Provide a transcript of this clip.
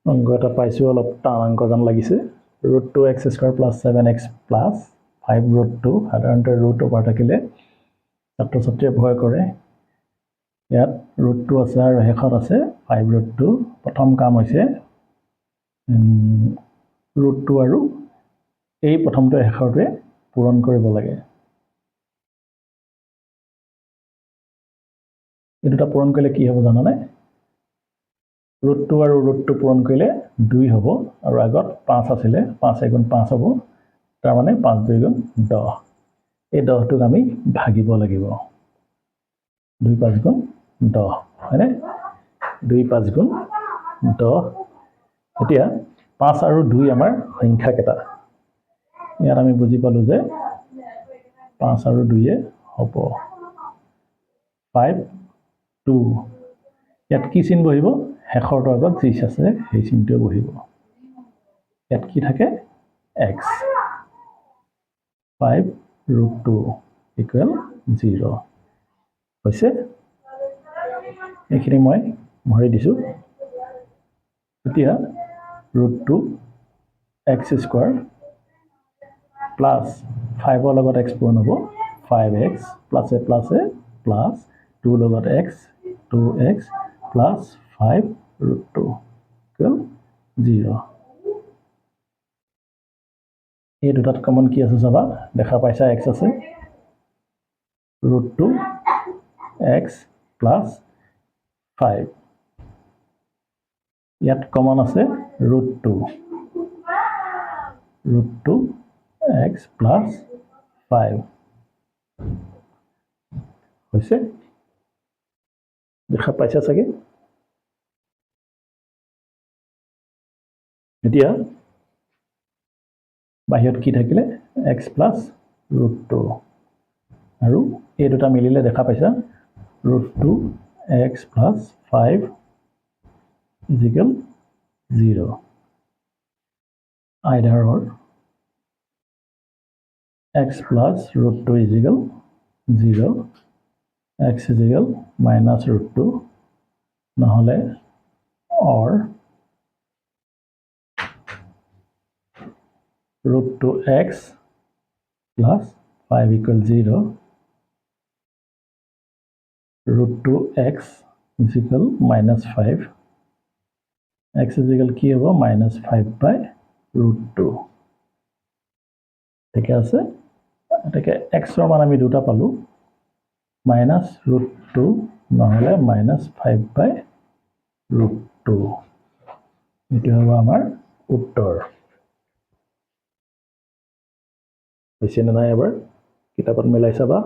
অংক এটা পাইছোঁ অলপ টান অংক যেন লাগিছে √2x² + 7x + 5√2 সাধাৰণতে ৰুট অভাৰ থাকিলে ছাত্ৰ ছাত্ৰীয়ে ভয় কৰে ইয়াত √2 আছে আৰু শেষত আছে 5√2 প্ৰথম কাম হৈছে √2 আৰু এই প্ৰথমটো শেষৰটোৱে পূৰণ কৰিব লাগে এই দুটা পূৰণ কৰিলে কি হ'ব জানানে √2 আৰু √2 পূৰণ কৰিলে 2 হ'ব আৰু আগত 5 আছিলে 5 × 5 হ'ব তাৰ মানে 5 × 2 = 10 এই 10টোক আমি ভাগিব লাগিব 2 × 5 = 10 হয়নে 2 × 5 = 10 এতিয়া 5 আৰু 2 আমাৰ সংখ্যা কেইটা ইয়াত আমি বুজি পালো যে 5 আৰু 2 এ হ'ব 5 2 ইয়াত কি চিন বহিব শেষৰটো আগত যি আছে সেই চিনটো বহিব ইয়াত কি থাকে x 5√2 = 0 হৈছে এইখিনি মই ভৰাই দিছোঁ এতিয়া √2 x² + 5 লগত x পূৰণ হ'ব 5x + a + 2 লগত x 2x + 5√2 = 0 এই দুটাত কমন কি আছে চাবা দেখা পাইছা x আছে √2 x + 5 ইয়াত কমন আছে √2 x + 5 হৈছে দেখা পাইছা চাগে এতিয়া বাহিৰত কি থাকিলে x + √2 আৰু এই দুটা মিলিলে দেখা পাইছা √2 x + 5 = 0 either or x + √2 = 0 x = -√2 নহ'লে or √2x + 5 = 0 √2x = -5 x কি হ'ব -5/√2 ঠিকে আছে এটাকে x ৰ মান আমি দুটা পালো -√2 নহ'লে -5/√2 এইটো হ'ব আমাৰ উত্তৰ হৈছে নে নাই এবাৰ কিতাপত মিলাই চাবা